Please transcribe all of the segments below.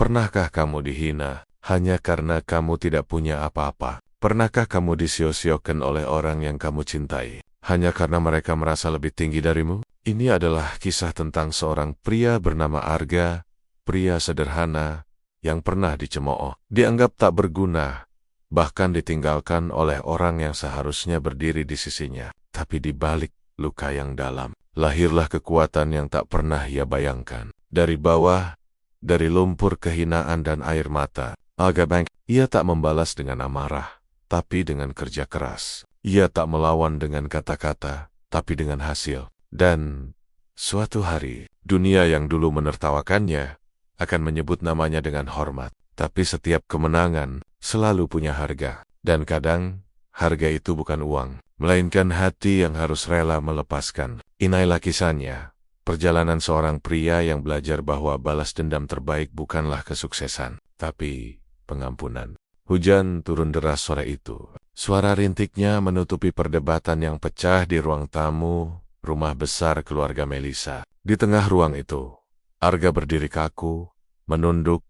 Pernahkah kamu dihina hanya karena kamu tidak punya apa-apa? Pernahkah kamu disio-siokan oleh orang yang kamu cintai hanya karena mereka merasa lebih tinggi darimu? Ini adalah kisah tentang seorang pria bernama Arga, pria sederhana yang pernah dicemooh, dianggap tak berguna, bahkan ditinggalkan oleh orang yang seharusnya berdiri di sisinya. Tapi di balik luka yang dalam, lahirlah kekuatan yang tak pernah ia bayangkan. Dari bawah, dari lumpur kehinaan dan air mata, Arga bangkit. Ia tak membalas dengan amarah, tapi dengan kerja keras. Ia tak melawan dengan kata-kata, tapi dengan hasil. Dan suatu hari, dunia yang dulu menertawakannya akan menyebut namanya dengan hormat. Tapi setiap kemenangan selalu punya harga. Dan kadang, harga itu bukan uang, melainkan hati yang harus rela melepaskan. Inilah kisahnya, perjalanan seorang pria yang belajar bahwa balas dendam terbaik bukanlah kesuksesan, tapi pengampunan. Hujan turun deras sore itu. Suara rintiknya menutupi perdebatan yang pecah di ruang tamu, rumah besar keluarga Melisa. Di tengah ruang itu, Arga berdiri kaku, menunduk,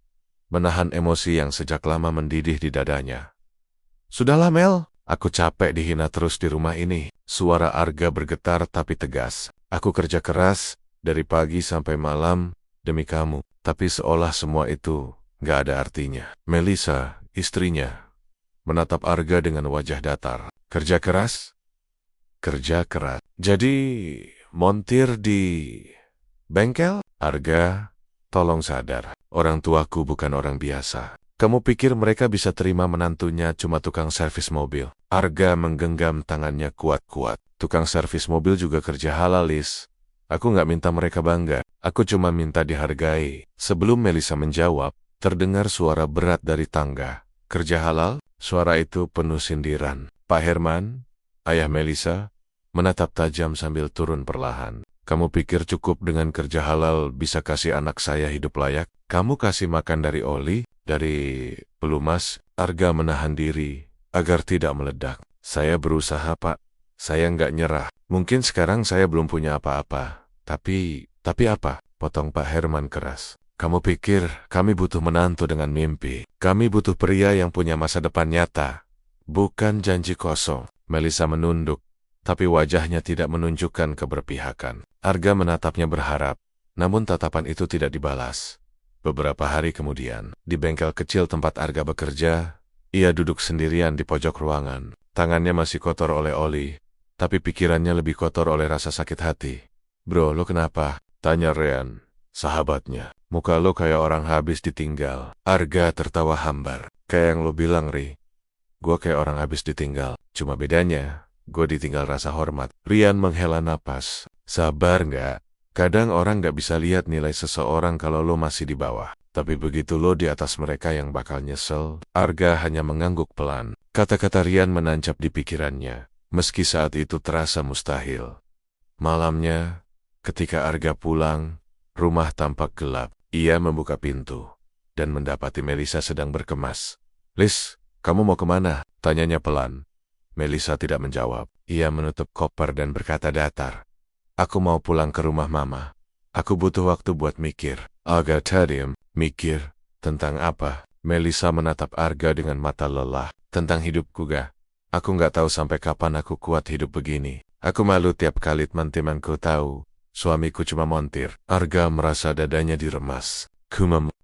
menahan emosi yang sejak lama mendidih di dadanya. "Sudahlah Mel, aku capek dihina terus di rumah ini." Suara Arga bergetar tapi tegas. "Aku kerja keras, dari pagi sampai malam, demi kamu. Tapi seolah semua itu gak ada artinya." Melisa, istrinya, menatap Arga dengan wajah datar. "Kerja keras? Kerja keras. Jadi, montir di bengkel?" "Arga, tolong sadar. Orang tuaku bukan orang biasa. Kamu pikir mereka bisa terima menantunya cuma tukang servis mobil?" Arga menggenggam tangannya kuat-kuat. "Tukang servis mobil juga kerja halal, Lis. Aku gak minta mereka bangga. Aku cuma minta dihargai." Sebelum Melisa menjawab, terdengar suara berat dari tangga. "Kerja halal?" Suara itu penuh sindiran. Pak Herman, ayah Melisa, menatap tajam sambil turun perlahan. "Kamu pikir cukup dengan kerja halal bisa kasih anak saya hidup layak? Kamu kasih makan dari oli, dari pelumas?" Arga menahan diri agar tidak meledak. "Saya berusaha, Pak. Saya nggak nyerah. Mungkin sekarang saya belum punya apa-apa. Tapi apa?" potong Pak Herman keras. "Kamu pikir kami butuh menantu dengan mimpi? Kami butuh pria yang punya masa depan nyata, bukan janji kosong." Melisa menunduk, tapi wajahnya tidak menunjukkan keberpihakan. Arga menatapnya berharap, namun tatapan itu tidak dibalas. Beberapa hari kemudian, di bengkel kecil tempat Arga bekerja, ia duduk sendirian di pojok ruangan. Tangannya masih kotor oleh oli, tapi pikirannya lebih kotor oleh rasa sakit hati. "Bro, lo kenapa?" tanya Ryan, sahabatnya. "Muka lo kayak orang habis ditinggal." Arga tertawa hambar. "Kayak yang lo bilang, Ri. Gue kayak orang habis ditinggal. Cuma bedanya, gue ditinggal rasa hormat." Ryan menghela napas. "Sabar nggak? Kadang orang nggak bisa lihat nilai seseorang kalau lo masih di bawah. Tapi begitu lo di atas mereka yang bakal nyesel." Arga hanya mengangguk pelan. Kata-kata Ryan menancap di pikirannya, meski saat itu terasa mustahil. Malamnya, ketika Arga pulang, rumah tampak gelap. Ia membuka pintu dan mendapati Melisa sedang berkemas. "Lis, kamu mau kemana?" tanyanya pelan. Melisa tidak menjawab. Ia menutup koper dan berkata datar, "Aku mau pulang ke rumah Mama. Aku butuh waktu buat mikir." Arga terdiam. "Mikir? Tentang apa?" Melisa menatap Arga dengan mata lelah. "Tentang hidupku, ga? Aku nggak tahu sampai kapan aku kuat hidup begini. Aku malu tiap kali teman-temanku tahu suamiku cuma montir." Arga merasa dadanya diremas.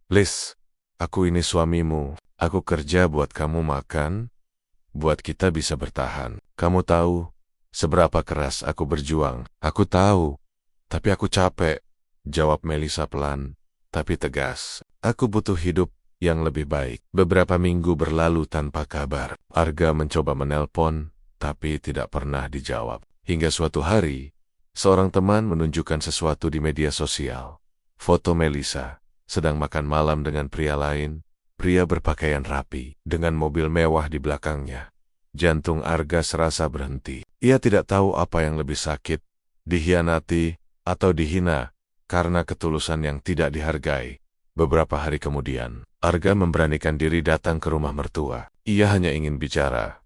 "Lis, aku ini suamimu. Aku kerja buat kamu makan, buat kita bisa bertahan. Kamu tahu seberapa keras aku berjuang." "Aku tahu, tapi aku capek," jawab Melisa pelan, tapi tegas. "Aku butuh hidup yang lebih baik." Beberapa minggu berlalu tanpa kabar. Arga mencoba menelpon, tapi tidak pernah dijawab. Hingga suatu hari, seorang teman menunjukkan sesuatu di media sosial. Foto Melisa sedang makan malam dengan pria lain, pria berpakaian rapi, dengan mobil mewah di belakangnya. Jantung Arga serasa berhenti. Ia tidak tahu apa yang lebih sakit, dikhianati atau dihina karena ketulusan yang tidak dihargai. Beberapa hari kemudian, Arga memberanikan diri datang ke rumah mertua. Ia hanya ingin bicara,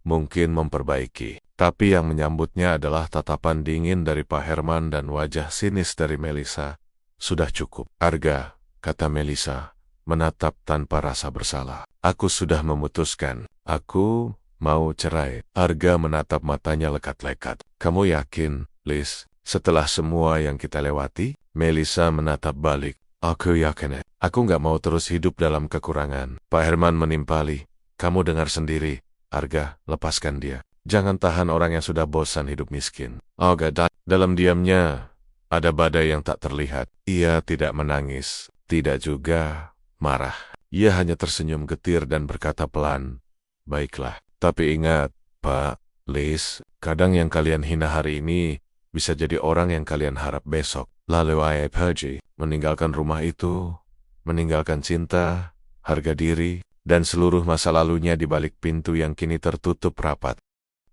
mungkin memperbaiki. Tapi yang menyambutnya adalah tatapan dingin dari Pak Herman dan wajah sinis dari Melisa. "Sudah cukup, Arga," kata Melisa. menatap tanpa rasa bersalah. Aku sudah memutuskan. Aku mau cerai. Arga menatap matanya lekat-lekat. Kamu yakin, Liz? Setelah semua yang kita lewati? Melissa menatap balik. Aku yakin. Aku nggak mau terus hidup dalam kekurangan. Pak Herman menimpali. Kamu dengar sendiri. Arga, lepaskan dia. Jangan tahan orang yang sudah bosan hidup miskin. Dalam diamnya, ada badai yang tak terlihat. Ia tidak menangis, tidak juga marah. Ia hanya tersenyum getir dan berkata pelan, "Baiklah, tapi ingat, Pak, Liz, kadang yang kalian hina hari ini bisa jadi orang yang kalian harap besok." Lalu ia pergi, meninggalkan rumah itu, meninggalkan cinta, harga diri, dan seluruh masa lalunya di balik pintu yang kini tertutup rapat.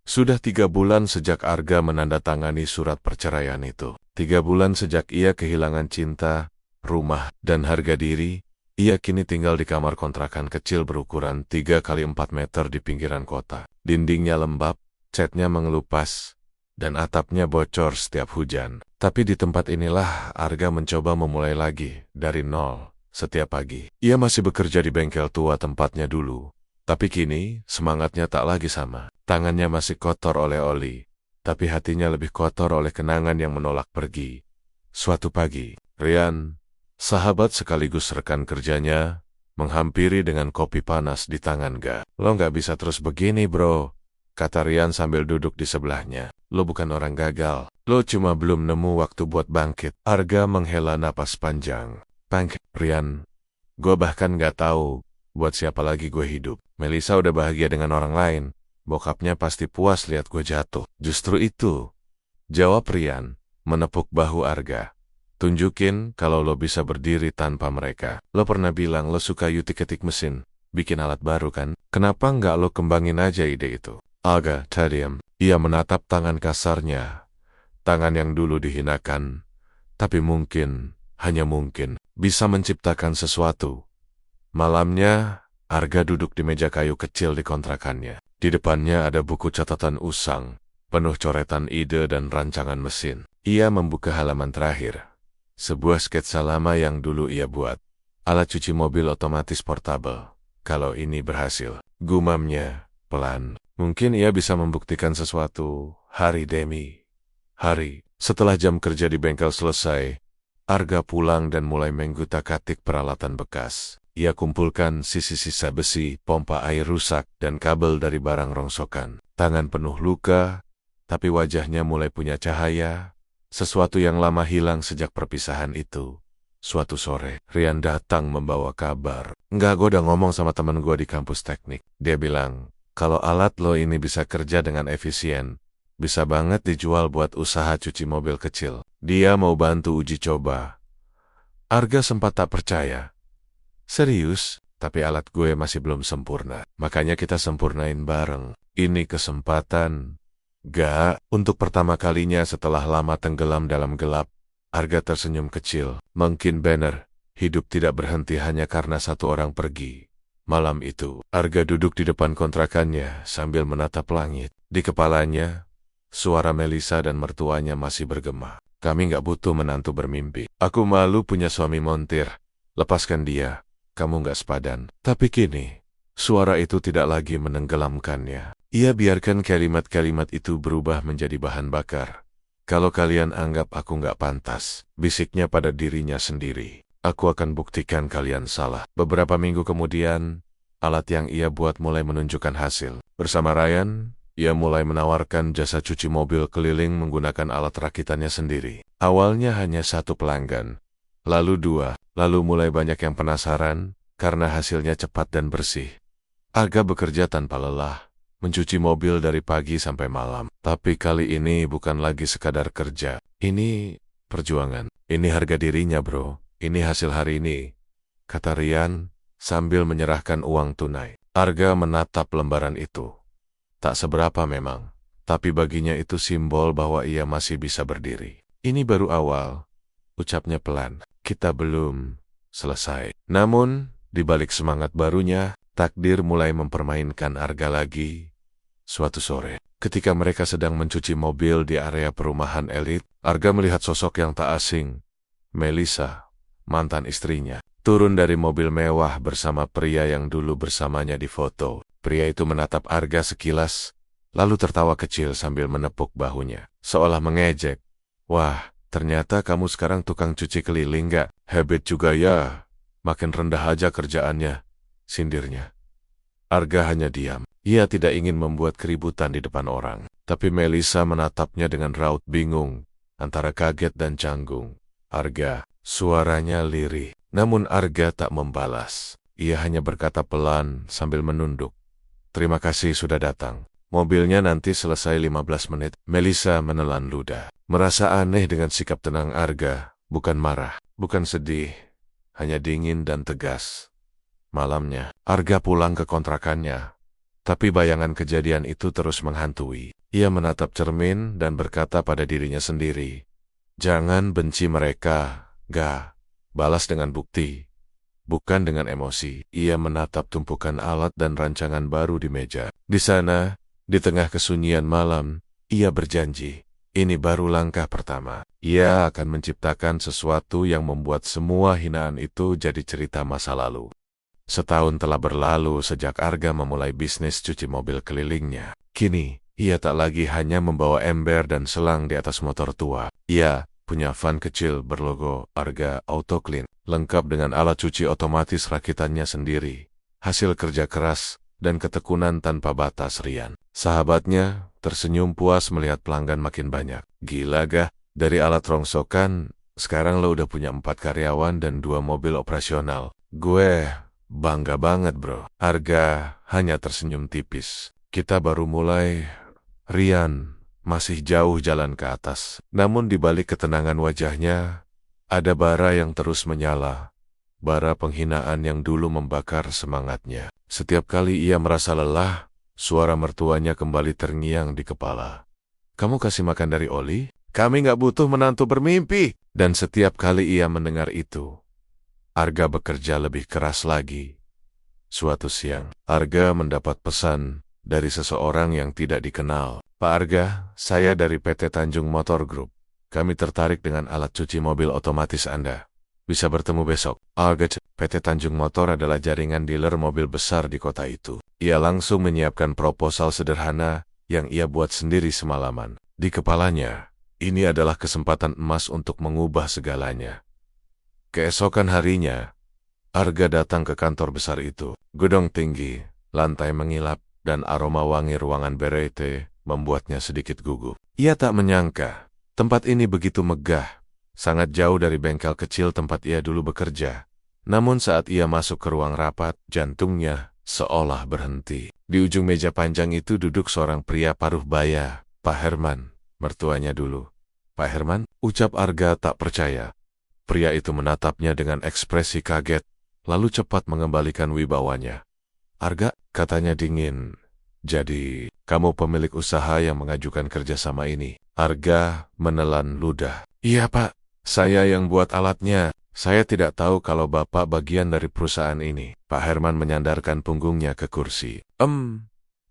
Sudah 3 bulan sejak Arga menandatangani surat perceraian itu. 3 bulan sejak ia kehilangan cinta, rumah, dan harga diri. Ia kini tinggal di kamar kontrakan kecil berukuran 3 kali 4 meter di pinggiran kota. Dindingnya lembab, catnya mengelupas, dan atapnya bocor setiap hujan. Tapi di tempat inilah Arga mencoba memulai lagi, dari nol, setiap pagi. Ia masih bekerja di bengkel tua tempatnya dulu. Tapi kini, semangatnya tak lagi sama. Tangannya masih kotor oleh oli, tapi hatinya lebih kotor oleh kenangan yang menolak pergi. Suatu pagi, Rian, sahabat sekaligus rekan kerjanya, menghampiri dengan kopi panas di tangan. "Lo nggak bisa terus begini, bro," kata Rian sambil duduk di sebelahnya. "Lo bukan orang gagal, lo cuma belum nemu waktu buat bangkit." Arga menghela napas panjang. "Bangkit, Rian, gue bahkan nggak tahu buat siapa lagi gue hidup. Melissa udah bahagia dengan orang lain. Bokapnya pasti puas lihat gue jatuh." "Justru itu," jawab Rian, menepuk bahu Arga. "Tunjukin kalau lo bisa berdiri tanpa mereka. Lo pernah bilang lo suka utik-ketik mesin, bikin alat baru kan? Kenapa nggak lo kembangin aja ide itu?" Arga terdiam. Ia menatap tangan kasarnya, tangan yang dulu dihinakan, tapi mungkin, hanya mungkin, bisa menciptakan sesuatu. Malamnya, Arga duduk di meja kayu kecil di kontrakannya. Di depannya ada buku catatan usang, penuh coretan ide dan rancangan mesin. Ia membuka halaman terakhir. Sebuah sketsa lama yang dulu ia buat. Alat cuci mobil otomatis portabel. Kalau ini berhasil, gumamnya, pelan. Mungkin ia bisa membuktikan sesuatu, hari demi hari. Setelah jam kerja di bengkel selesai, Arga pulang dan mulai menggutak-gatik peralatan bekas. Ia kumpulkan sisa-sisa besi, pompa air rusak, dan kabel dari barang rongsokan. Tangan penuh luka, tapi wajahnya mulai punya cahaya. Sesuatu yang lama hilang sejak perpisahan itu. Suatu sore, Rian datang membawa kabar. "Enggak, gue udah ngomong sama temen gue di kampus teknik. Dia bilang, kalau alat lo ini bisa kerja dengan efisien, bisa banget dijual buat usaha cuci mobil kecil. Dia mau bantu uji coba." Arga sempat tak percaya. "Serius? Tapi alat gue masih belum sempurna. Makanya kita sempurnain bareng. Ini kesempatan." "Gak." Untuk pertama kalinya setelah lama tenggelam dalam gelap, Arga tersenyum kecil. Mungkin benar, hidup tidak berhenti hanya karena satu orang pergi. Malam itu, Arga duduk di depan kontrakannya sambil menatap langit. Di kepalanya, suara Melissa dan mertuanya masih bergema. "Kami gak butuh menantu bermimpi. Aku malu punya suami montir. Lepaskan dia. Kamu gak sepadan." Tapi kini, suara itu tidak lagi menenggelamkannya. Ia biarkan kalimat-kalimat itu berubah menjadi bahan bakar. "Kalau kalian anggap aku gak pantas," bisiknya pada dirinya sendiri, "aku akan buktikan kalian salah." Beberapa minggu kemudian, alat yang ia buat mulai menunjukkan hasil. Bersama Ryan, ia mulai menawarkan jasa cuci mobil keliling menggunakan alat rakitannya sendiri. Awalnya hanya 1 pelanggan, lalu 2, lalu mulai banyak yang penasaran karena hasilnya cepat dan bersih. Arga bekerja tanpa lelah, mencuci mobil dari pagi sampai malam. Tapi kali ini bukan lagi sekadar kerja. Ini perjuangan. "Ini harga dirinya, bro. Ini hasil hari ini," kata Rian sambil menyerahkan uang tunai. Arga menatap lembaran itu. Tak seberapa memang, tapi baginya itu simbol bahwa ia masih bisa berdiri. "Ini baru awal," ucapnya pelan. "Kita belum selesai." Namun, di balik semangat barunya, takdir mulai mempermainkan Arga lagi. Suatu sore, ketika mereka sedang mencuci mobil di area perumahan elit, Arga melihat sosok yang tak asing. Melissa, mantan istrinya. turun dari mobil mewah bersama pria yang dulu bersamanya di foto. Pria itu menatap Arga sekilas, lalu tertawa kecil sambil menepuk bahunya, seolah mengejek. Wah, ternyata kamu sekarang tukang cuci keliling gak? Hebat juga ya, makin rendah aja kerjaannya, sindirnya. Arga hanya diam. Ia tidak ingin membuat keributan di depan orang. Tapi Melisa menatapnya dengan raut bingung, antara kaget dan canggung. Arga, suaranya lirih. Namun Arga tak membalas. Ia hanya berkata pelan sambil menunduk. Terima kasih sudah datang. Mobilnya nanti selesai 15 menit. Melisa menelan ludah. Merasa aneh dengan sikap tenang Arga. Bukan marah, bukan sedih. Hanya dingin dan tegas. Malamnya, Arga pulang ke kontrakannya. Tapi bayangan kejadian itu terus menghantui. Ia menatap cermin dan berkata pada dirinya sendiri, jangan benci mereka, Ga. Balas dengan bukti, bukan dengan emosi. Ia menatap tumpukan alat dan rancangan baru di meja. Di sana, di tengah kesunyian malam, ia berjanji, ini baru langkah pertama. Ia akan menciptakan sesuatu yang membuat semua hinaan itu jadi cerita masa lalu. Setahun telah berlalu sejak Arga memulai bisnis cuci mobil kelilingnya. Kini, ia tak lagi hanya membawa ember dan selang di atas motor tua. Ia punya van kecil berlogo Arga Auto Clean, lengkap dengan alat cuci otomatis rakitannya sendiri. Hasil kerja keras dan ketekunan tanpa batas Rian. Sahabatnya tersenyum puas melihat pelanggan makin banyak. Gila gah, dari alat rongsokan, sekarang lo udah punya 4 karyawan dan 2 mobil operasional. Gue bangga banget bro. Arga hanya tersenyum tipis. Kita baru mulai, Rian. Masih jauh jalan ke atas. Namun di balik ketenangan wajahnya, ada bara yang terus menyala. Bara penghinaan yang dulu membakar semangatnya. Setiap kali ia merasa lelah, suara mertuanya kembali terngiang di kepala. Kamu kasih makan dari Oli? Kami gak butuh menantu bermimpi. Dan setiap kali ia mendengar itu, Arga bekerja lebih keras lagi. Suatu siang, Arga mendapat pesan dari seseorang yang tidak dikenal. Pak Arga, saya dari PT Tanjung Motor Group. Kami tertarik dengan alat cuci mobil otomatis Anda. Bisa bertemu besok. Arga, PT Tanjung Motor adalah jaringan dealer mobil besar di kota itu. Ia langsung menyiapkan proposal sederhana yang ia buat sendiri semalaman. Di kepalanya, ini adalah kesempatan emas untuk mengubah segalanya. Keesokan harinya, Arga datang ke kantor besar itu. Gedung tinggi, lantai mengilap, dan aroma wangi ruangan berete membuatnya sedikit gugup. Ia tak menyangka, tempat ini begitu megah, sangat jauh dari bengkel kecil tempat ia dulu bekerja. Namun saat ia masuk ke ruang rapat, jantungnya seolah berhenti. Di ujung meja panjang itu duduk seorang pria paruh baya, Pak Herman, mertuanya dulu. Pak Herman, ucap Arga tak percaya. Pria itu menatapnya dengan ekspresi kaget, lalu cepat mengembalikan wibawanya. Arga, katanya dingin. Jadi, kamu pemilik usaha yang mengajukan kerjasama ini. Arga menelan ludah. Iya pak, saya yang buat alatnya. Saya tidak tahu kalau bapak bagian dari perusahaan ini. Pak Herman menyandarkan punggungnya ke kursi.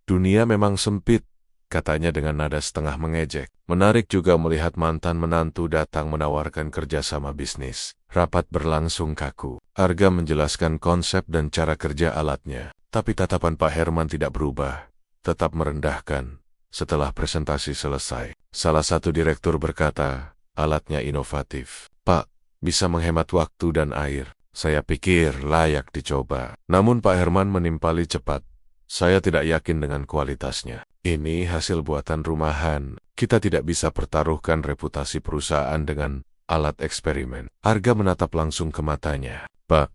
Dunia memang sempit, katanya dengan nada setengah mengejek. Menarik juga melihat mantan menantu datang menawarkan kerjasama bisnis. Rapat berlangsung kaku. Arga menjelaskan konsep dan cara kerja alatnya. Tapi tatapan Pak Herman tidak berubah. Tetap merendahkan. Setelah presentasi selesai, salah satu direktur berkata, alatnya inovatif. Pak, bisa menghemat waktu dan air. Saya pikir layak dicoba. Namun Pak Herman menimpali cepat. Saya tidak yakin dengan kualitasnya. Ini hasil buatan rumahan. Kita tidak bisa pertaruhkan reputasi perusahaan dengan alat eksperimen. Arga menatap langsung ke matanya. Pak,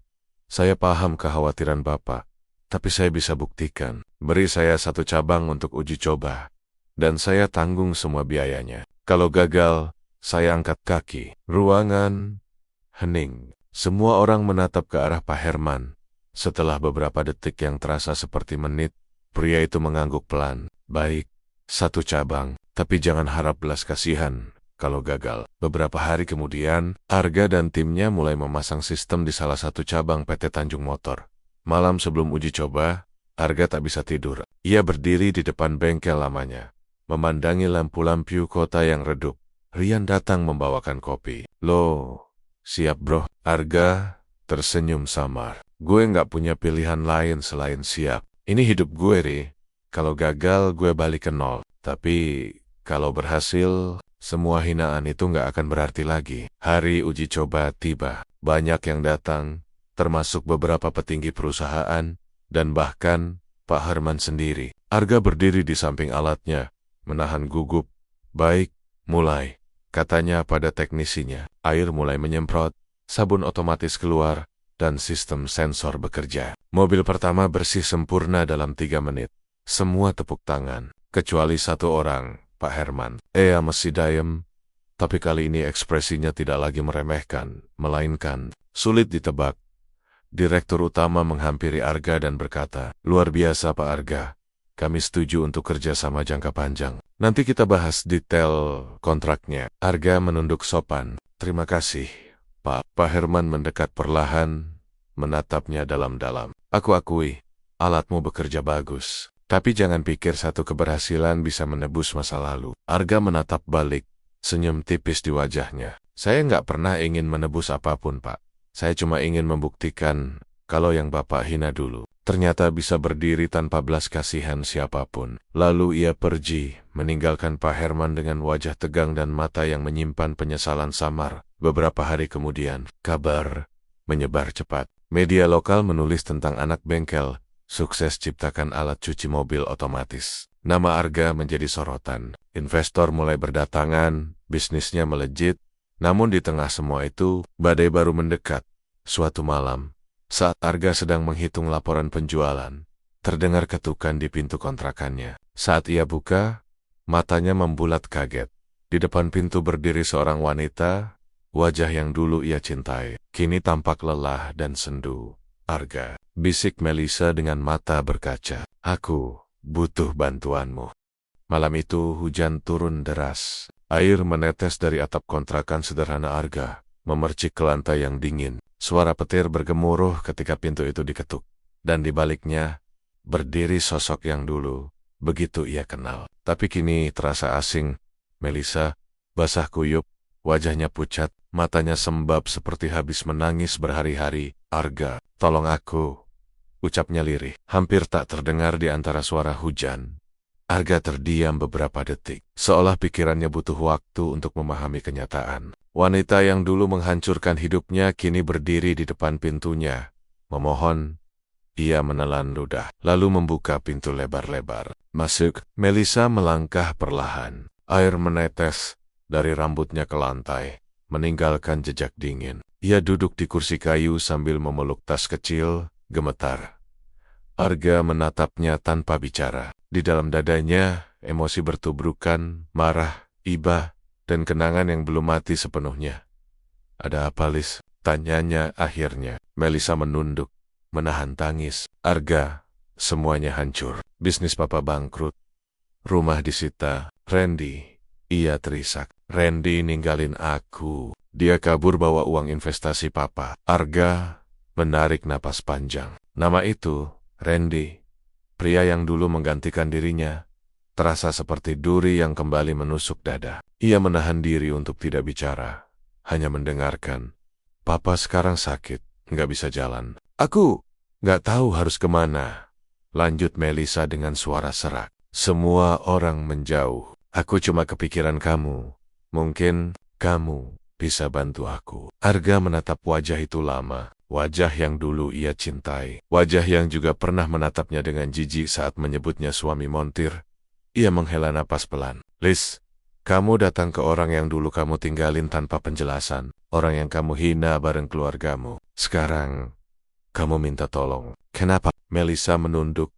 saya paham kekhawatiran Bapak. Tapi saya bisa buktikan. Beri saya 1 cabang untuk uji coba. Dan saya tanggung semua biayanya. Kalau gagal, saya angkat kaki. Ruangan hening. Semua orang menatap ke arah Pak Herman. Setelah beberapa detik yang terasa seperti menit, pria itu mengangguk pelan. Baik, 1 cabang. Tapi jangan harap belas kasihan kalau gagal. Beberapa hari kemudian, Arga dan timnya mulai memasang sistem di salah satu cabang PT Tanjung Motor. Malam sebelum uji coba, Arga tak bisa tidur. Ia berdiri di depan bengkel lamanya, memandangi lampu-lampu kota yang redup. Rian datang membawakan kopi. Lo, siap bro? Arga tersenyum samar. Gue nggak punya pilihan lain selain siap. Ini hidup gue, Ri. Kalau gagal, gue balik ke nol. Tapi, kalau berhasil, semua hinaan itu nggak akan berarti lagi. Hari uji coba tiba. Banyak yang datang, termasuk beberapa petinggi perusahaan, dan bahkan Pak Herman sendiri. Arga berdiri di samping alatnya, menahan gugup. Baik, mulai. Katanya pada teknisinya. Air mulai menyemprot, sabun otomatis keluar, dan sistem sensor bekerja. Mobil pertama bersih sempurna dalam 3 menit. Semua tepuk tangan, kecuali satu orang, Pak Herman. Masih dayem, tapi kali ini ekspresinya tidak lagi meremehkan, melainkan sulit ditebak. Direktur utama menghampiri Arga dan berkata, "Luar biasa Pak Arga, kami setuju untuk kerjasama jangka panjang. Nanti kita bahas detail kontraknya." Arga menunduk sopan. "Terima kasih, Pak." Pak Herman mendekat perlahan, menatapnya dalam-dalam. "Aku akui, alatmu bekerja bagus. Tapi jangan pikir satu keberhasilan bisa menebus masa lalu." Arga menatap balik, senyum tipis di wajahnya. "Saya nggak pernah ingin menebus apapun, Pak. Saya cuma ingin membuktikan kalau yang Bapak hina dulu ternyata bisa berdiri tanpa belas kasihan siapapun." Lalu ia pergi, meninggalkan Pak Herman dengan wajah tegang dan mata yang menyimpan penyesalan samar. Beberapa hari kemudian, kabar menyebar cepat. Media lokal menulis tentang anak bengkel sukses ciptakan alat cuci mobil otomatis. Nama Arga menjadi sorotan. Investor mulai berdatangan, bisnisnya melejit. Namun di tengah semua itu, badai baru mendekat. Suatu malam, saat Arga sedang menghitung laporan penjualan, terdengar ketukan di pintu kontrakannya. Saat ia buka, matanya membulat kaget. Di depan pintu berdiri seorang wanita, wajah yang dulu ia cintai, kini tampak lelah dan sendu. "Arga," bisik Melisa dengan mata berkaca. "Aku butuh bantuanmu." Malam itu hujan turun deras. Air menetes dari atap kontrakan sederhana Arga, memercik ke lantai yang dingin. Suara petir bergemuruh ketika pintu itu diketuk. Dan di baliknya, berdiri sosok yang dulu begitu ia kenal. Tapi kini terasa asing. Melisa, basah kuyup, wajahnya pucat, matanya sembab seperti habis menangis berhari-hari. "Arga, tolong aku," ucapnya lirih, hampir tak terdengar di antara suara hujan. Arga terdiam beberapa detik, seolah pikirannya butuh waktu untuk memahami kenyataan. Wanita yang dulu menghancurkan hidupnya kini berdiri di depan pintunya. Memohon, ia menelan ludah, lalu membuka pintu lebar-lebar. "Masuk." Melisa melangkah perlahan. Air menetes dari rambutnya ke lantai, meninggalkan jejak dingin. Ia duduk di kursi kayu sambil memeluk tas kecil, gemetar. Arga menatapnya tanpa bicara. Di dalam dadanya, emosi bertubrukan, marah, iba, dan kenangan yang belum mati sepenuhnya. "Ada apa, Lis?" tanyanya akhirnya. Melisa menunduk, menahan tangis. "Arga, semuanya hancur. Bisnis Papa bangkrut. Rumah disita. Randy," ia terisak. "Randy ninggalin aku. Dia kabur bawa uang investasi Papa." Arga menarik napas panjang. Nama itu, Randy, pria yang dulu menggantikan dirinya, terasa seperti duri yang kembali menusuk dada. Ia menahan diri untuk tidak bicara, hanya mendengarkan. "Papa sekarang sakit, nggak bisa jalan. Aku nggak tahu harus kemana," lanjut Melisa dengan suara serak. "Semua orang menjauh. Aku cuma kepikiran kamu. Mungkin kamu bisa bantu aku." Arga menatap wajah itu lama. Wajah yang dulu ia cintai. Wajah yang juga pernah menatapnya dengan jijik saat menyebutnya suami montir. Ia menghela napas pelan. "Lis, kamu datang ke orang yang dulu kamu tinggalin tanpa penjelasan. Orang yang kamu hina bareng keluargamu. Sekarang, kamu minta tolong. Kenapa?" Melisa menunduk.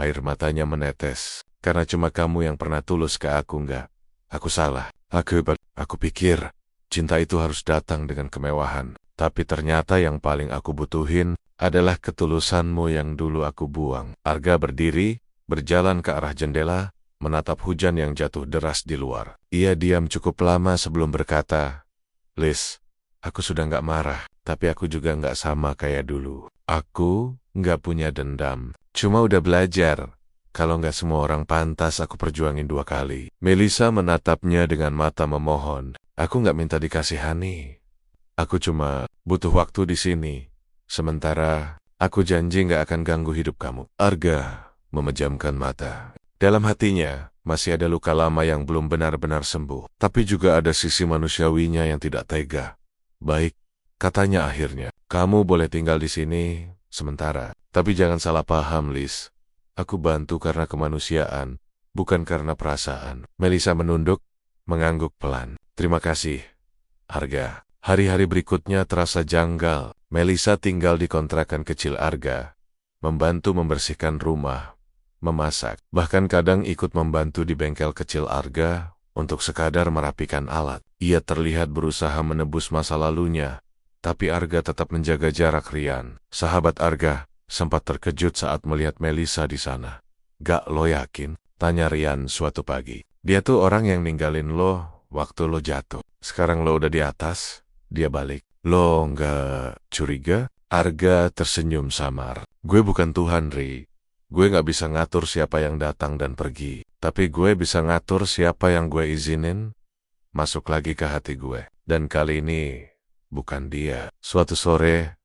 Air matanya menetes. "Karena cuma kamu yang pernah tulus ke aku, enggak? Aku salah. Aku pikir cinta itu harus datang dengan kemewahan. Tapi ternyata yang paling aku butuhin adalah ketulusanmu yang dulu aku buang." Arga berdiri, berjalan ke arah jendela, menatap hujan yang jatuh deras di luar. Ia diam cukup lama sebelum berkata, "Lis, aku sudah nggak marah, tapi aku juga nggak sama kayak dulu. Aku nggak punya dendam, cuma udah belajar. Kalau nggak semua orang pantas aku perjuangin 2 kali." Melisa menatapnya dengan mata memohon. "Aku nggak minta dikasihani. Aku cuma butuh waktu di sini. Sementara, aku janji nggak akan ganggu hidup kamu. Arga memejamkan mata. Dalam hatinya, masih ada luka lama yang belum benar-benar sembuh. Tapi juga ada sisi manusiawinya yang tidak tega. Baik, katanya akhirnya. Kamu boleh tinggal di sini sementara. Tapi jangan salah paham, Liz. Aku bantu karena kemanusiaan, bukan karena perasaan. Melissa menunduk, mengangguk pelan. Terima kasih, Arga. Hari-hari berikutnya terasa janggal. Melissa tinggal di kontrakan kecil Arga, membantu membersihkan rumah, memasak, bahkan kadang ikut membantu di bengkel kecil Arga untuk sekadar merapikan alat. Ia terlihat berusaha menebus masa lalunya, tapi Arga tetap menjaga jarak Rian. Sahabat Arga sempat terkejut saat melihat Melissa di sana. Gak lo yakin? Tanya Rian suatu pagi. Dia tuh orang yang ninggalin lo waktu lo jatuh. Sekarang lo udah di atas, dia balik. Lo nggak curiga? Arga tersenyum samar. Gue bukan Tuhan, Ri. Gue nggak bisa ngatur siapa yang datang dan pergi. Tapi gue bisa ngatur siapa yang gue izinin masuk lagi ke hati gue. Dan kali ini bukan dia. Suatu sore,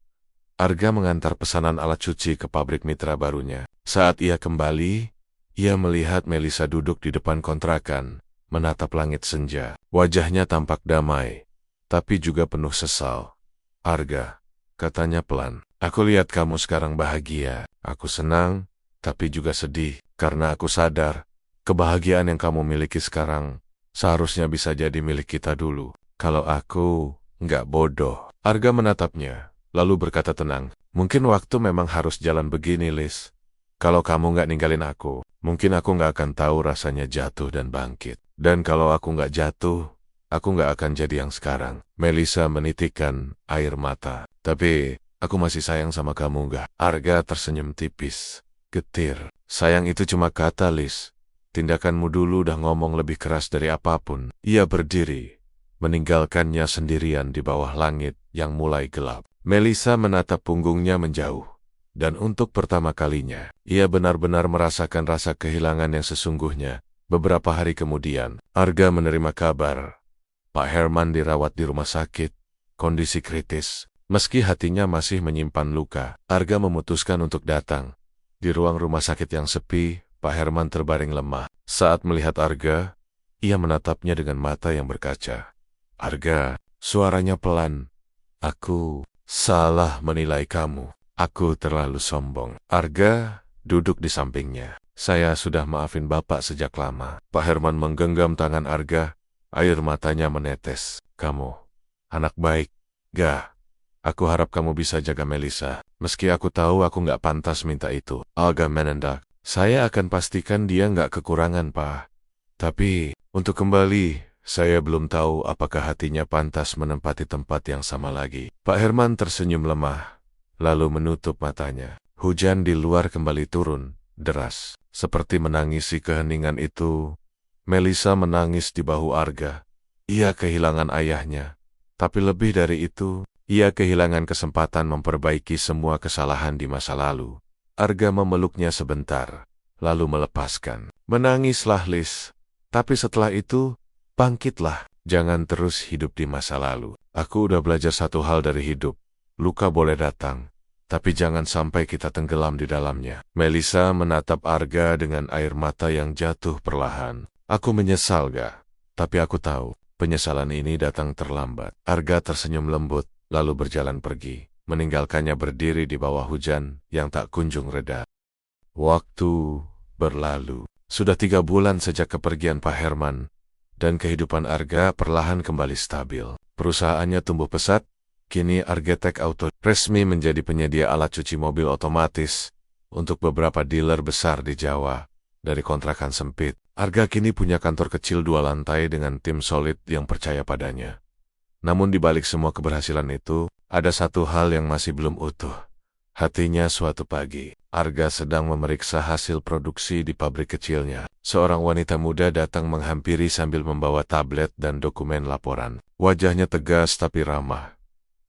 Arga mengantar pesanan alat cuci ke pabrik mitra barunya. Saat ia kembali, ia melihat Melissa duduk di depan kontrakan, menatap langit senja. Wajahnya tampak damai, tapi juga penuh sesal. Arga, katanya pelan, aku lihat kamu sekarang bahagia. Aku senang, tapi juga sedih, karena aku sadar, kebahagiaan yang kamu miliki sekarang, seharusnya bisa jadi milik kita dulu. Kalau aku nggak bodoh. Arga menatapnya, lalu berkata tenang, mungkin waktu memang harus jalan begini, Liz. Kalau kamu nggak ninggalin aku, mungkin aku nggak akan tahu rasanya jatuh dan bangkit. Dan kalau aku nggak jatuh, aku nggak akan jadi yang sekarang. Melissa menitikkan air mata. Tapi, aku masih sayang sama kamu nggak? Arga tersenyum tipis. Getir. Sayang itu cuma kata, Liz. Tindakanmu dulu udah ngomong lebih keras dari apapun. Ia berdiri, meninggalkannya sendirian di bawah langit yang mulai gelap. Melissa menatap punggungnya menjauh. Dan untuk pertama kalinya, ia benar-benar merasakan rasa kehilangan yang sesungguhnya. Beberapa hari kemudian, Arga menerima kabar. Pak Herman dirawat di rumah sakit, kondisi kritis. Meski hatinya masih menyimpan luka, Arga memutuskan untuk datang. Di ruang rumah sakit yang sepi, Pak Herman terbaring lemah. Saat melihat Arga, ia menatapnya dengan mata yang berkaca. Arga, suaranya pelan. Aku salah menilai kamu. Aku terlalu sombong. Arga duduk di sampingnya. Saya sudah maafin Bapak sejak lama. Pak Herman menggenggam tangan Arga. Air matanya menetes. Kamu, anak baik. Gak, aku harap kamu bisa jaga Melissa. Meski aku tahu aku nggak pantas minta itu. Arga menendak. Saya akan pastikan dia nggak kekurangan, Pak. Tapi, untuk kembali, saya belum tahu apakah hatinya pantas menempati tempat yang sama lagi. Pak Herman tersenyum lemah, lalu menutup matanya. Hujan di luar kembali turun, deras. Seperti menangisi keheningan itu, Melissa menangis di bahu Arga. Ia kehilangan ayahnya. Tapi lebih dari itu, ia kehilangan kesempatan memperbaiki semua kesalahan di masa lalu. Arga memeluknya sebentar, lalu melepaskan. Menangislah, Liz. Tapi setelah itu, bangkitlah. Jangan terus hidup di masa lalu. Aku udah belajar satu hal dari hidup. Luka boleh datang, tapi jangan sampai kita tenggelam di dalamnya. Melissa menatap Arga dengan air mata yang jatuh perlahan. Aku menyesal, Ga. Tapi aku tahu, penyesalan ini datang terlambat. Arga tersenyum lembut, lalu berjalan pergi, meninggalkannya berdiri di bawah hujan yang tak kunjung reda. Waktu berlalu. Sudah 3 bulan sejak kepergian Pak Herman, dan kehidupan Arga perlahan kembali stabil. Perusahaannya tumbuh pesat. Kini Argetek Auto resmi menjadi penyedia alat cuci mobil otomatis untuk beberapa dealer besar di Jawa. Dari kontrakan sempit, Arga kini punya kantor kecil 2 lantai dengan tim solid yang percaya padanya. Namun di balik semua keberhasilan itu, ada satu hal yang masih belum utuh. Hatinya suatu pagi, Arga sedang memeriksa hasil produksi di pabrik kecilnya. Seorang wanita muda datang menghampiri sambil membawa tablet dan dokumen laporan. Wajahnya tegas tapi ramah.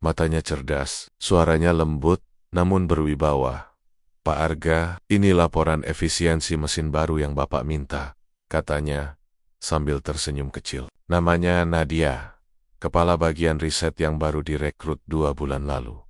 Matanya cerdas, suaranya lembut, namun berwibawa. Pak Arga, ini laporan efisiensi mesin baru yang Bapak minta, katanya, sambil tersenyum kecil. Namanya Nadia, kepala bagian riset yang baru direkrut 2 bulan lalu.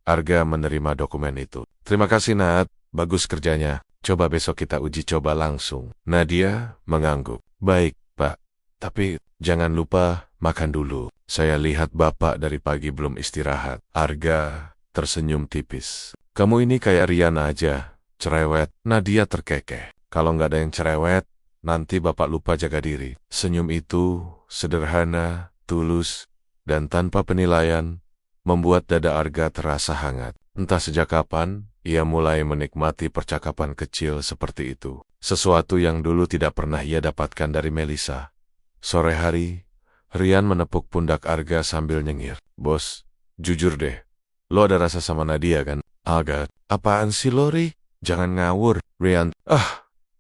Arga menerima dokumen itu. Terima kasih, Nat. Bagus kerjanya. Coba besok kita uji coba langsung. Nadia mengangguk. Baik, Pak. Tapi jangan lupa makan dulu. Saya lihat Bapak dari pagi belum istirahat. Arga tersenyum tipis. Kamu ini kayak Rian aja. Cerewet. Nadia terkekeh. Kalau nggak ada yang cerewet, nanti Bapak lupa jaga diri. Senyum itu sederhana, tulus, dan tanpa penilaian, membuat dada Arga terasa hangat. Entah sejak kapan, ia mulai menikmati percakapan kecil seperti itu. Sesuatu yang dulu tidak pernah ia dapatkan dari Melisa. Sore hari, Rian menepuk pundak Arga sambil nyengir. Bos, jujur deh, lo ada rasa sama Nadia kan? Agak, apaan sih lo, Ri? Jangan ngawur, Rian.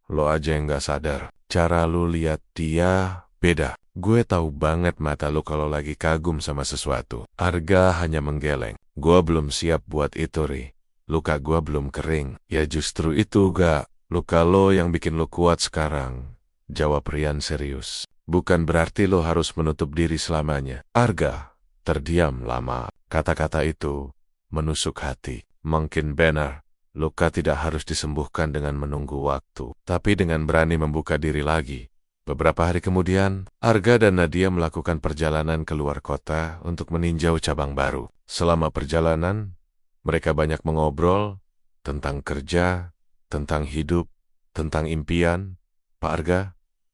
Lo aja yang gak sadar. Cara lo lihat dia beda. Gue tahu banget mata lo kalau lagi kagum sama sesuatu. Arga hanya menggeleng. Gue belum siap buat itu, Ri. Luka gue belum kering. Ya justru itu gak. Luka lo yang bikin lo kuat sekarang. Jawab Rian serius. Bukan berarti lo harus menutup diri selamanya. Arga terdiam lama. Kata-kata itu menusuk hati. Mungkin benar. Luka tidak harus disembuhkan dengan menunggu waktu. Tapi dengan berani membuka diri lagi. Beberapa hari kemudian, Arga dan Nadia melakukan perjalanan ke luar kota untuk meninjau cabang baru. Selama perjalanan, mereka banyak mengobrol tentang kerja, tentang hidup, tentang impian. Pak Arga,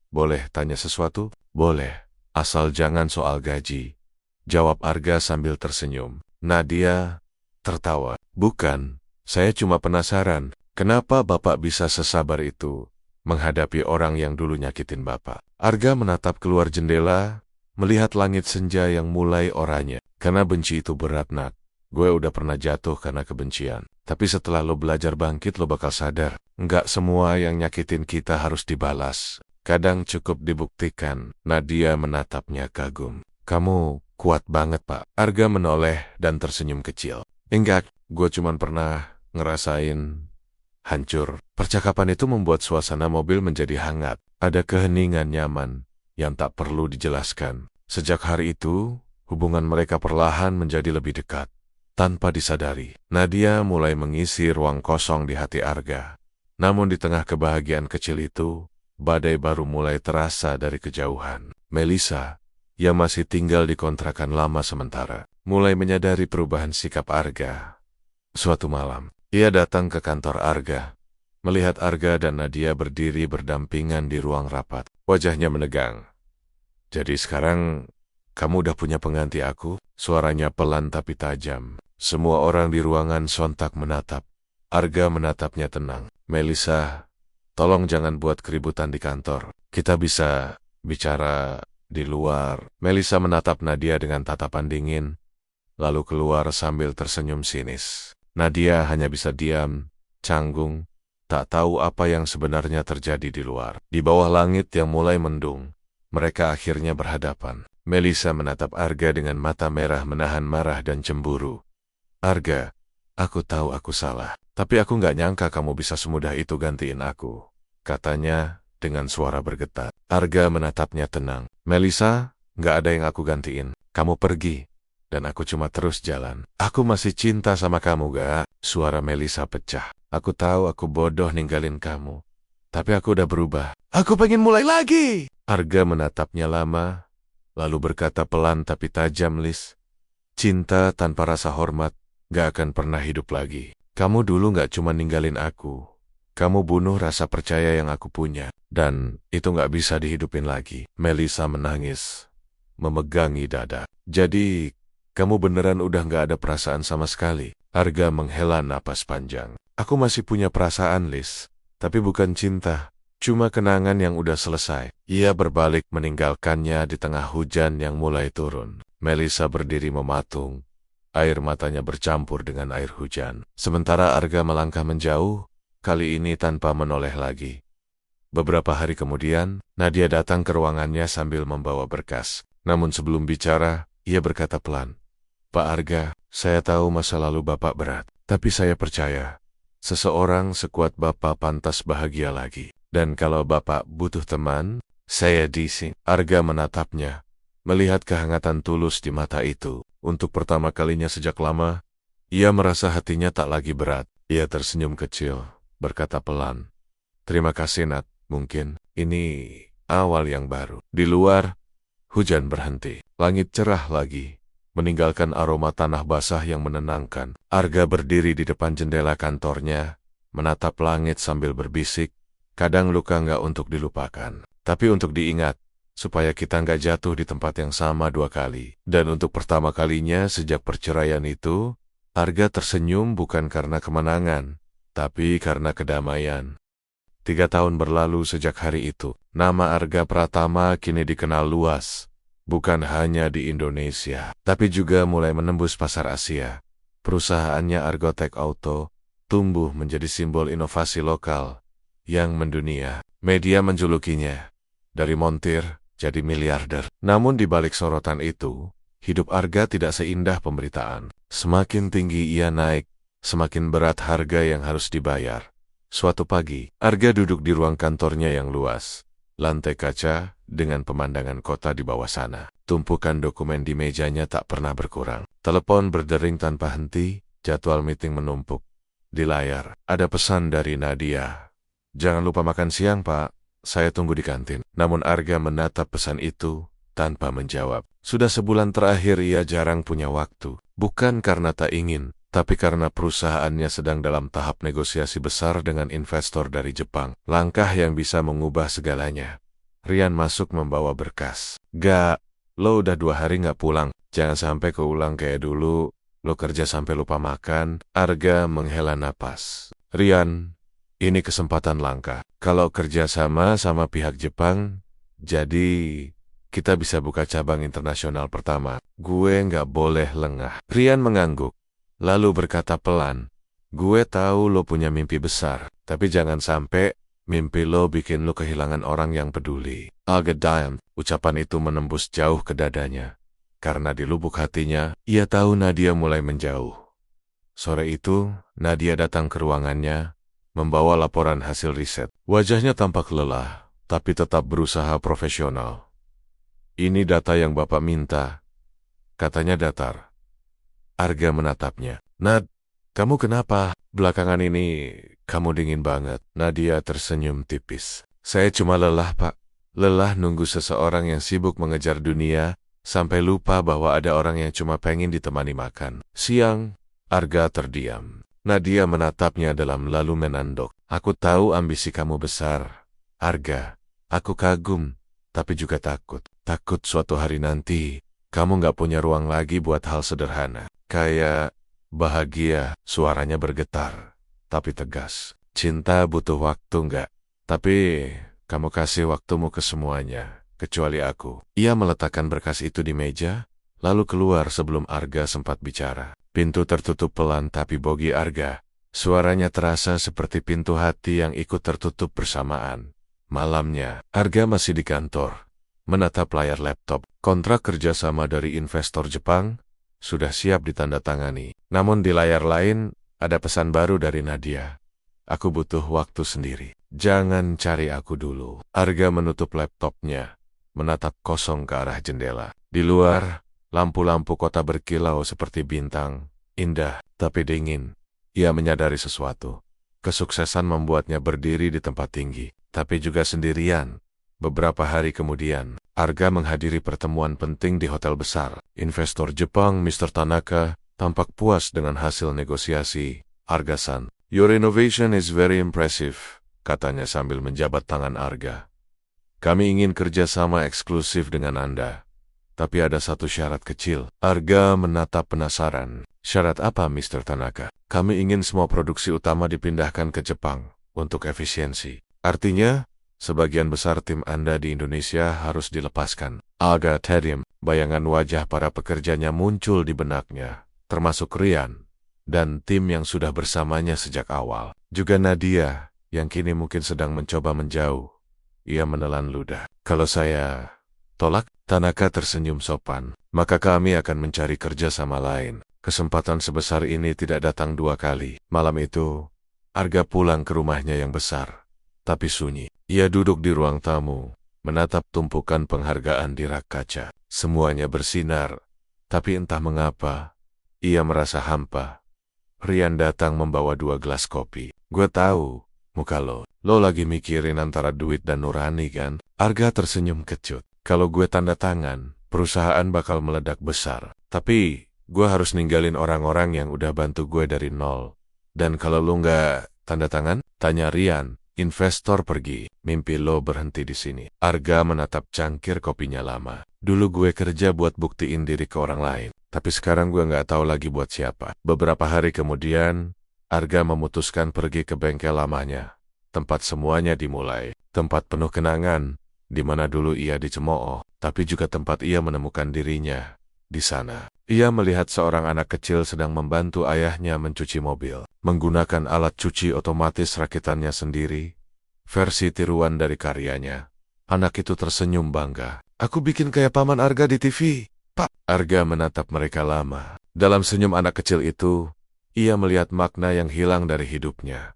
boleh tanya sesuatu? Boleh, asal jangan soal gaji. Jawab Arga sambil tersenyum. Nadia tertawa. Bukan, saya cuma penasaran, kenapa Bapak bisa sesabar itu menghadapi orang yang dulu nyakitin Bapak. Arga menatap keluar jendela, melihat langit senja yang mulai oranye. Karena benci itu berat, Nat. Gue udah pernah jatuh karena kebencian. Tapi setelah lo belajar bangkit, lo bakal sadar. Nggak semua yang nyakitin kita harus dibalas. Kadang cukup dibuktikan. Nadia menatapnya kagum. Kamu kuat banget, Pak. Arga menoleh dan tersenyum kecil. Enggak, gue cuma pernah ngerasain hancur. Percakapan itu membuat suasana mobil menjadi hangat. Ada keheningan nyaman yang tak perlu dijelaskan. Sejak hari itu, hubungan mereka perlahan menjadi lebih dekat. Tanpa disadari, Nadia mulai mengisi ruang kosong di hati Arga. Namun di tengah kebahagiaan kecil itu, badai baru mulai terasa dari kejauhan. Melisa, yang masih tinggal di kontrakan lama sementara, mulai menyadari perubahan sikap Arga. Suatu malam, ia datang ke kantor Arga. Melihat Arga dan Nadia berdiri berdampingan di ruang rapat. Wajahnya menegang. Jadi sekarang, kamu udah punya pengganti aku? Suaranya pelan tapi tajam. Semua orang di ruangan sontak menatap. Arga menatapnya tenang. Melisa, tolong jangan buat keributan di kantor. Kita bisa bicara di luar. Melisa menatap Nadia dengan tatapan dingin, lalu keluar sambil tersenyum sinis. Nadia hanya bisa diam, canggung, tak tahu apa yang sebenarnya terjadi di luar. Di bawah langit yang mulai mendung, mereka akhirnya berhadapan. Melisa menatap Arga dengan mata merah menahan marah dan cemburu. Arga, aku tahu aku salah, tapi aku nggak nyangka kamu bisa semudah itu gantiin aku, katanya dengan suara bergetar. Arga menatapnya tenang. Melisa, nggak ada yang aku gantiin. Kamu pergi. Dan aku cuma terus jalan. Aku masih cinta sama kamu, gak? Suara Melisa pecah. Aku tahu aku bodoh ninggalin kamu. Tapi aku udah berubah. Aku pengen mulai lagi! Arga menatapnya lama, lalu berkata pelan tapi tajam, Lis. Cinta tanpa rasa hormat gak akan pernah hidup lagi. Kamu dulu gak cuma ninggalin aku. Kamu bunuh rasa percaya yang aku punya. Dan itu gak bisa dihidupin lagi. Melisa menangis, memegangi dada. Jadi, kamu beneran udah gak ada perasaan sama sekali? Arga menghela napas panjang. Aku masih punya perasaan, Lis. Tapi bukan cinta. Cuma kenangan yang udah selesai. Ia berbalik meninggalkannya di tengah hujan yang mulai turun. Melisa berdiri mematung. Air matanya bercampur dengan air hujan. Sementara Arga melangkah menjauh, kali ini tanpa menoleh lagi. Beberapa hari kemudian, Nadia datang ke ruangannya sambil membawa berkas. Namun sebelum bicara, ia berkata pelan. Pak Arga, saya tahu masa lalu Bapak berat. Tapi saya percaya, seseorang sekuat Bapak pantas bahagia lagi. Dan kalau Bapak butuh teman, saya di sini. Arga menatapnya, melihat kehangatan tulus di mata itu. Untuk pertama kalinya sejak lama, Ia merasa hatinya tak lagi berat. Ia tersenyum kecil, berkata pelan, "Terima kasih, Nat. Mungkin ini awal yang baru." Di luar, hujan berhenti. Langit cerah lagi, meninggalkan aroma tanah basah yang menenangkan. Arga berdiri di depan jendela kantornya, menatap langit sambil berbisik, "Kadang luka nggak untuk dilupakan, tapi untuk diingat, supaya kita nggak jatuh di tempat yang sama 2 kali." Dan untuk pertama kalinya sejak perceraian itu, Arga tersenyum bukan karena kemenangan, tapi karena kedamaian. 3 tahun berlalu sejak hari itu. Nama Arga Pratama kini dikenal luas, bukan hanya di Indonesia, tapi juga mulai menembus pasar Asia. Perusahaannya Argotech Auto tumbuh menjadi simbol inovasi lokal yang mendunia. Media menjulukinya, dari montir jadi miliarder. Namun di balik sorotan itu, hidup Arga tidak seindah pemberitaan. Semakin tinggi ia naik, semakin berat harga yang harus dibayar. Suatu pagi, Arga duduk di ruang kantornya yang luas. Lantai kaca dengan pemandangan kota di bawah sana. Tumpukan dokumen di mejanya tak pernah berkurang. Telepon berdering tanpa henti, jadwal meeting menumpuk. Di layar, ada pesan dari Nadia. "Jangan lupa makan siang, Pak. Saya tunggu di kantin." Namun Arga menatap pesan itu tanpa menjawab. Sudah sebulan terakhir ia jarang punya waktu. Bukan karena tak ingin, tapi karena perusahaannya sedang dalam tahap negosiasi besar dengan investor dari Jepang. Langkah yang bisa mengubah segalanya. Rian masuk membawa berkas. "Gak, lo udah 2 hari gak pulang. Jangan sampai keulang kayak dulu. Lo kerja sampai lupa makan." Arga menghela napas. "Rian, ini kesempatan langka. Kalau kerja sama pihak Jepang, jadi kita bisa buka cabang internasional pertama. Gue nggak boleh lengah." Rian mengangguk, lalu berkata pelan, "Gue tahu lo punya mimpi besar, tapi jangan sampai mimpi lo bikin lo kehilangan orang yang peduli." Algadayam, ucapan itu menembus jauh ke dadanya. Karena di lubuk hatinya, ia tahu Nadia mulai menjauh. Sore itu, Nadia datang ke ruangannya, membawa laporan hasil riset. Wajahnya tampak lelah, tapi tetap berusaha profesional. "Ini data yang Bapak minta," katanya datar. Arga menatapnya. "Nad, kamu kenapa? Belakangan ini kamu dingin banget." Nadia tersenyum tipis. "Saya cuma lelah, Pak. Lelah nunggu seseorang yang sibuk mengejar dunia, sampai lupa bahwa ada orang yang cuma pengen ditemani makan." Siang, Arga terdiam. Nadia menatapnya dalam lalu menandok. "Aku tahu ambisi kamu besar, Arga. Aku kagum, tapi juga takut. Takut suatu hari nanti, kamu gak punya ruang lagi buat hal sederhana. Kayak bahagia." Suaranya bergetar, tapi tegas. "Cinta butuh waktu gak? Tapi kamu kasih waktumu ke semuanya, kecuali aku." Ia meletakkan berkas itu di meja, lalu keluar sebelum Arga sempat bicara. Pintu tertutup pelan tapi bogi Arga. Suaranya terasa seperti pintu hati yang ikut tertutup bersamaan. Malamnya, Arga masih di kantor, menatap layar laptop. Kontrak kerjasama dari investor Jepang sudah siap ditandatangani. Namun di layar lain, ada pesan baru dari Nadia. "Aku butuh waktu sendiri. Jangan cari aku dulu." Arga menutup laptopnya, menatap kosong ke arah jendela. Di luar, lampu-lampu kota berkilau seperti bintang, indah tapi dingin. Ia menyadari sesuatu. Kesuksesan membuatnya berdiri di tempat tinggi, tapi juga sendirian. Beberapa hari kemudian, Arga menghadiri pertemuan penting di hotel besar. Investor Jepang, Mr. Tanaka, tampak puas dengan hasil negosiasi. "Arga-san, your innovation is very impressive," katanya sambil menjabat tangan Arga. "Kami ingin kerjasama eksklusif dengan Anda. Tapi ada satu syarat kecil." Arga menatap penasaran. "Syarat apa, Mr. Tanaka?" "Kami ingin semua produksi utama dipindahkan ke Jepang untuk efisiensi. Artinya, sebagian besar tim Anda di Indonesia harus dilepaskan." Arga terdiam. Bayangan wajah para pekerjanya muncul di benaknya, termasuk Rian dan tim yang sudah bersamanya sejak awal. Juga Nadia, yang kini mungkin sedang mencoba menjauh. Ia menelan ludah. "Kalau saya tolak?" Tanaka tersenyum sopan. "Maka kami akan mencari kerja sama lain. Kesempatan sebesar ini tidak datang 2 kali." Malam itu, Arga pulang ke rumahnya yang besar, tapi sunyi. Ia duduk di ruang tamu, menatap tumpukan penghargaan di rak kaca. Semuanya bersinar, tapi entah mengapa, ia merasa hampa. Rian datang membawa 2 gelas kopi. Gue tahu, muka lo lagi mikirin antara duit dan nurani kan? Arga tersenyum kecut. Kalau gue tanda tangan, perusahaan bakal meledak besar. Tapi, gue harus ninggalin orang-orang yang udah bantu gue dari nol. Dan kalau lo nggak tanda tangan, tanya Rian. Investor pergi, mimpi lo berhenti di sini. Arga menatap cangkir kopinya lama. Dulu gue kerja buat buktiin diri ke orang lain. Tapi sekarang gue nggak tahu lagi buat siapa. Beberapa hari kemudian, Arga memutuskan pergi ke bengkel lamanya. Tempat semuanya dimulai. Tempat penuh kenangan, di mana dulu ia dicemooh. Tapi juga tempat ia menemukan dirinya. Di sana, ia melihat seorang anak kecil sedang membantu ayahnya mencuci mobil. Menggunakan alat cuci otomatis rakitannya sendiri. Versi tiruan dari karyanya. Anak itu tersenyum bangga. Aku bikin kayak Paman Arga di TV. Pak. Arga menatap mereka lama. Dalam senyum anak kecil itu, ia melihat makna yang hilang dari hidupnya.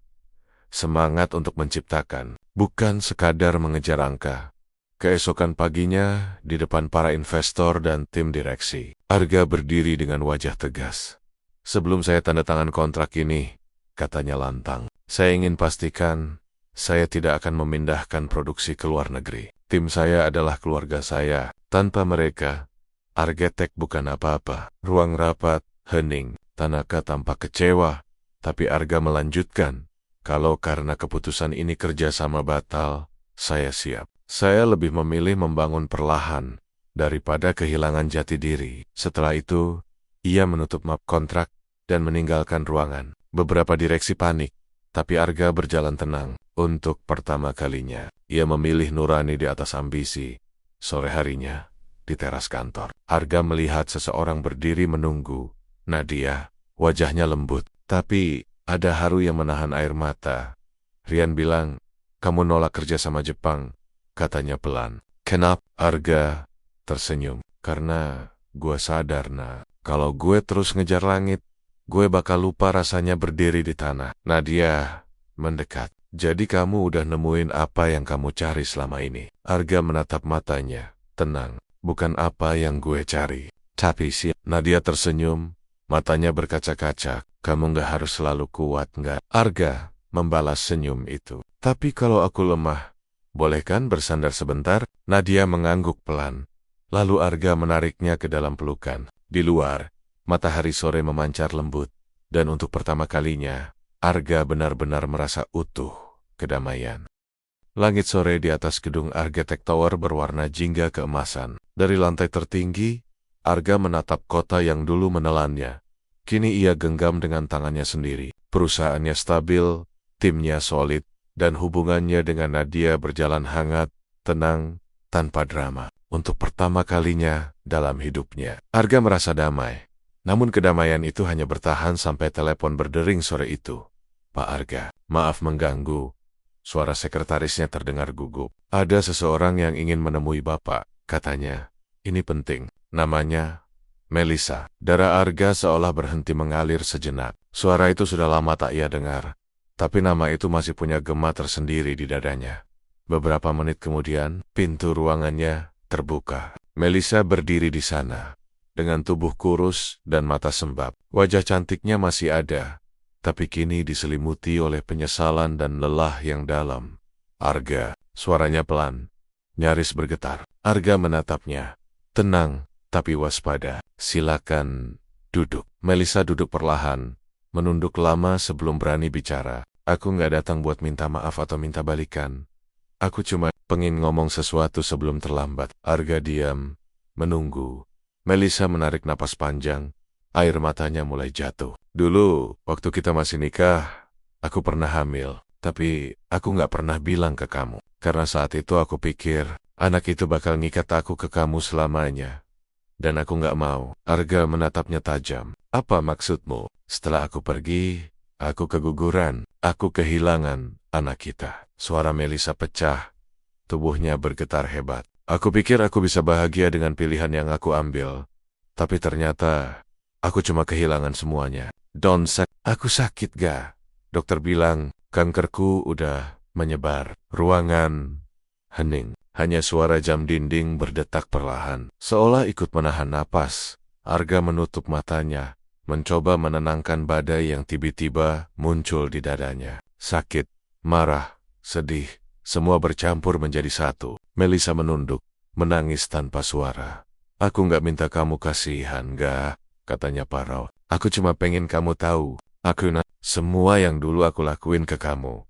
Semangat untuk menciptakan, bukan sekadar mengejar angka. Keesokan paginya, di depan para investor dan tim direksi, Arga berdiri dengan wajah tegas. Sebelum saya tanda tangan kontrak ini, katanya lantang, saya ingin pastikan saya tidak akan memindahkan produksi ke luar negeri. Tim saya adalah keluarga saya. Tanpa mereka, Argetek bukan apa-apa. Ruang rapat, hening. Tanaka tampak kecewa, tapi Arga melanjutkan. Kalau karena keputusan ini kerjasama batal, saya siap. Saya lebih memilih membangun perlahan daripada kehilangan jati diri. Setelah itu, ia menutup map kontrak dan meninggalkan ruangan. Beberapa direksi panik, tapi Arga berjalan tenang. Untuk pertama kalinya, ia memilih nurani di atas ambisi. Sore harinya, di teras kantor, Arga melihat seseorang berdiri menunggu. Nadia, wajahnya lembut, tapi ada haru yang menahan air mata. Rian bilang, kamu nolak kerja sama Jepang, katanya pelan. Kenapa? Arga tersenyum. Karena gue sadar, kalau gue terus ngejar langit, gue bakal lupa rasanya berdiri di tanah. Nadia mendekat. Jadi kamu udah nemuin apa yang kamu cari selama ini. Arga menatap matanya. Tenang, bukan apa yang gue cari. Tapi Nadia tersenyum, matanya berkaca-kaca. Kamu gak harus selalu kuat, nggak? Arga membalas senyum itu. Tapi kalau aku lemah, boleh kan bersandar sebentar? Nadia mengangguk pelan. Lalu Arga menariknya ke dalam pelukan. Di luar, matahari sore memancar lembut. Dan untuk pertama kalinya, Arga benar-benar merasa utuh. Kedamaian. Langit sore di atas gedung Argetek Tower berwarna jingga keemasan. Dari lantai tertinggi, Arga menatap kota yang dulu menelannya. Kini ia genggam dengan tangannya sendiri. Perusahaannya stabil, timnya solid, dan hubungannya dengan Nadia berjalan hangat, tenang, tanpa drama. Untuk pertama kalinya dalam hidupnya, Arga merasa damai. Namun kedamaian itu hanya bertahan sampai telepon berdering sore itu. Pak Arga, maaf mengganggu. Suara sekretarisnya terdengar gugup. Ada seseorang yang ingin menemui Bapak, katanya. Ini penting. Namanya Melissa. Darah Arga seolah berhenti mengalir sejenak. Suara itu sudah lama tak ia dengar. Tapi nama itu masih punya gema tersendiri di dadanya. Beberapa menit kemudian, pintu ruangannya terbuka. Melissa berdiri di sana. Dengan tubuh kurus dan mata sembab. Wajah cantiknya masih ada. Tapi kini diselimuti oleh penyesalan dan lelah yang dalam. Arga, suaranya pelan, nyaris bergetar. Arga menatapnya. Tenang, tapi waspada. Silakan duduk. Melissa duduk perlahan, menunduk lama sebelum berani bicara. Aku nggak datang buat minta maaf atau minta balikan. Aku cuma pengen ngomong sesuatu sebelum terlambat. Arga diam, menunggu. Melissa menarik napas panjang. Air matanya mulai jatuh. Dulu, waktu kita masih nikah, aku pernah hamil. Tapi, aku nggak pernah bilang ke kamu. Karena saat itu aku pikir, anak itu bakal ngikat aku ke kamu selamanya. Dan aku nggak mau. Arga menatapnya tajam. Apa maksudmu? Setelah aku pergi, aku keguguran. Aku kehilangan anak kita. Suara Melissa pecah. Tubuhnya bergetar hebat. Aku pikir aku bisa bahagia dengan pilihan yang aku ambil. Tapi ternyata, aku cuma kehilangan semuanya. Aku sakit gak? Dokter bilang, kankerku udah menyebar. Ruangan hening. Hanya suara jam dinding berdetak perlahan. Seolah ikut menahan napas. Arga menutup matanya, mencoba menenangkan badai yang tiba-tiba muncul di dadanya. Sakit, marah, sedih, semua bercampur menjadi satu. Melissa menunduk, menangis tanpa suara. "Aku nggak minta kamu kasihan, nggak," katanya parau. "Aku cuma pengen kamu tahu, semua yang dulu aku lakuin ke kamu.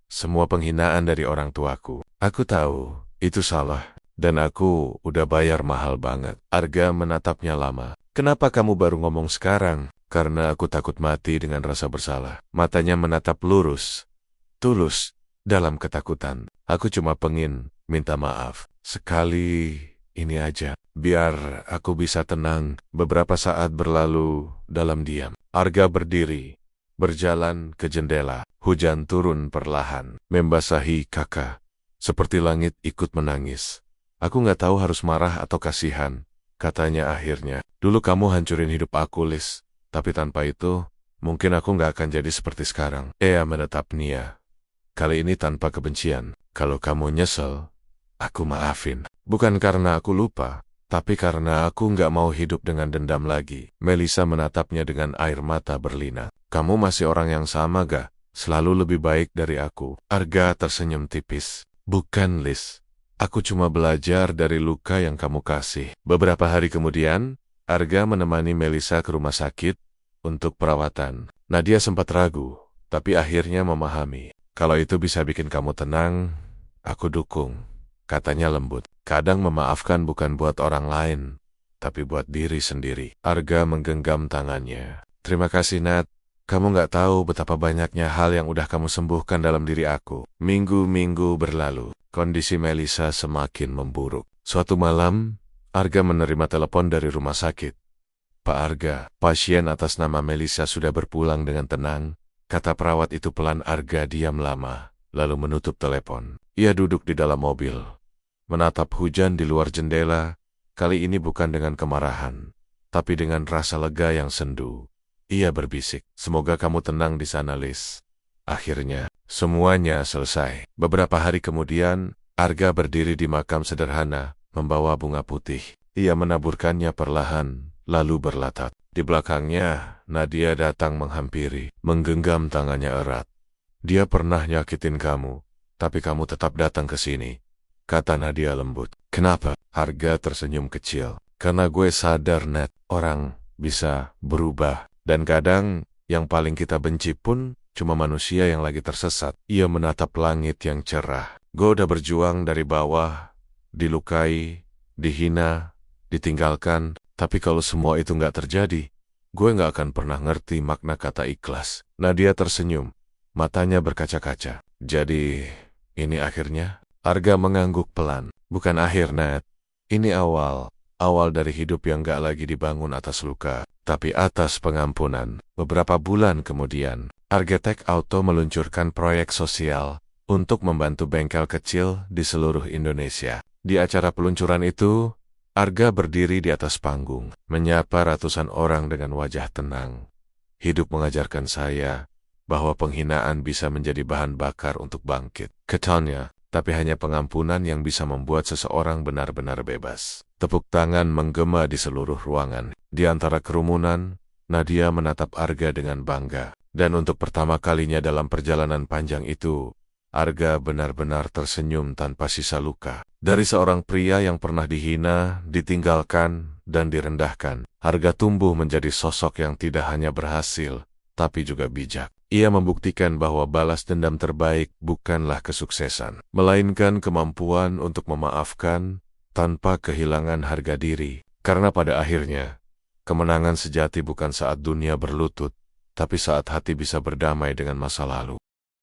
Semua penghinaan dari orang tuaku. Aku tahu, itu salah. Dan aku udah bayar mahal banget." Arga menatapnya lama. "Kenapa kamu baru ngomong sekarang?" "Karena aku takut mati dengan rasa bersalah." Matanya menatap lurus, tulus, dalam ketakutan. "Aku cuma pengen minta maaf. Sekali ini aja. Biar aku bisa tenang." Beberapa saat berlalu dalam diam. Arga berdiri, berjalan ke jendela. Hujan turun perlahan, membasahi kakak. Seperti langit ikut menangis. "Aku nggak tahu harus marah atau kasihan," katanya akhirnya. "Dulu kamu hancurin hidup aku, Liz. Tapi tanpa itu, mungkin aku nggak akan jadi seperti sekarang." Ea menatap Nia. "Kali ini tanpa kebencian. Kalau kamu nyesel, aku maafin. Bukan karena aku lupa, tapi karena aku nggak mau hidup dengan dendam lagi." Melissa menatapnya dengan air mata berlinang. "Kamu masih orang yang sama gak? Selalu lebih baik dari aku." Arga tersenyum tipis. "Bukan, Liz. Aku cuma belajar dari luka yang kamu kasih." Beberapa hari kemudian, Arga menemani Melissa ke rumah sakit untuk perawatan. Nadia sempat ragu, tapi akhirnya memahami. "Kalau itu bisa bikin kamu tenang, aku dukung," katanya lembut. "Kadang memaafkan bukan buat orang lain, tapi buat diri sendiri." Arga menggenggam tangannya. "Terima kasih, Nat. Kamu nggak tahu betapa banyaknya hal yang udah kamu sembuhkan dalam diri aku." Minggu-minggu berlalu. Kondisi Melissa semakin memburuk. Suatu malam, Arga menerima telepon dari rumah sakit. "Pak Arga, pasien atas nama Melissa sudah berpulang dengan tenang," kata perawat itu pelan. Arga diam lama, lalu menutup telepon. Ia duduk di dalam mobil, menatap hujan di luar jendela, kali ini bukan dengan kemarahan, tapi dengan rasa lega yang sendu. Ia berbisik, "Semoga kamu tenang di sana, Liz." Akhirnya, semuanya selesai. Beberapa hari kemudian, Arga berdiri di makam sederhana, membawa bunga putih. Ia menaburkannya perlahan, lalu berlatat. Di belakangnya, Nadia datang menghampiri, menggenggam tangannya erat. "Dia pernah nyakitin kamu, tapi kamu tetap datang ke sini," kata Nadia lembut. "Kenapa?" Arga tersenyum kecil. "Karena gue sadar, Nat, orang bisa berubah. Dan kadang, yang paling kita benci pun cuma manusia yang lagi tersesat." Ia menatap langit yang cerah. "Gue udah berjuang dari bawah, dilukai, dihina, ditinggalkan. Tapi kalau semua itu nggak terjadi, gue nggak akan pernah ngerti makna kata ikhlas." Nadia tersenyum, matanya berkaca-kaca. "Jadi, ini akhirnya?" Arga mengangguk pelan. "Bukan akhir, Nat. Ini awal. Awal dari hidup yang gak lagi dibangun atas luka, tapi atas pengampunan." Beberapa bulan kemudian, Argetek Auto meluncurkan proyek sosial untuk membantu bengkel kecil di seluruh Indonesia. Di acara peluncuran itu, Arga berdiri di atas panggung, menyapa ratusan orang dengan wajah tenang. "Hidup mengajarkan saya bahwa penghinaan bisa menjadi bahan bakar untuk bangkit," katanya. "Tapi hanya pengampunan yang bisa membuat seseorang benar-benar bebas." Tepuk tangan menggema di seluruh ruangan. Di antara kerumunan, Nadia menatap Arga dengan bangga. Dan untuk pertama kalinya dalam perjalanan panjang itu, Arga benar-benar tersenyum tanpa sisa luka. Dari seorang pria yang pernah dihina, ditinggalkan, dan direndahkan, Arga tumbuh menjadi sosok yang tidak hanya berhasil, tapi juga bijak. Ia membuktikan bahwa balas dendam terbaik bukanlah kesuksesan, melainkan kemampuan untuk memaafkan tanpa kehilangan harga diri. Karena pada akhirnya, kemenangan sejati bukan saat dunia berlutut, tapi saat hati bisa berdamai dengan masa lalu.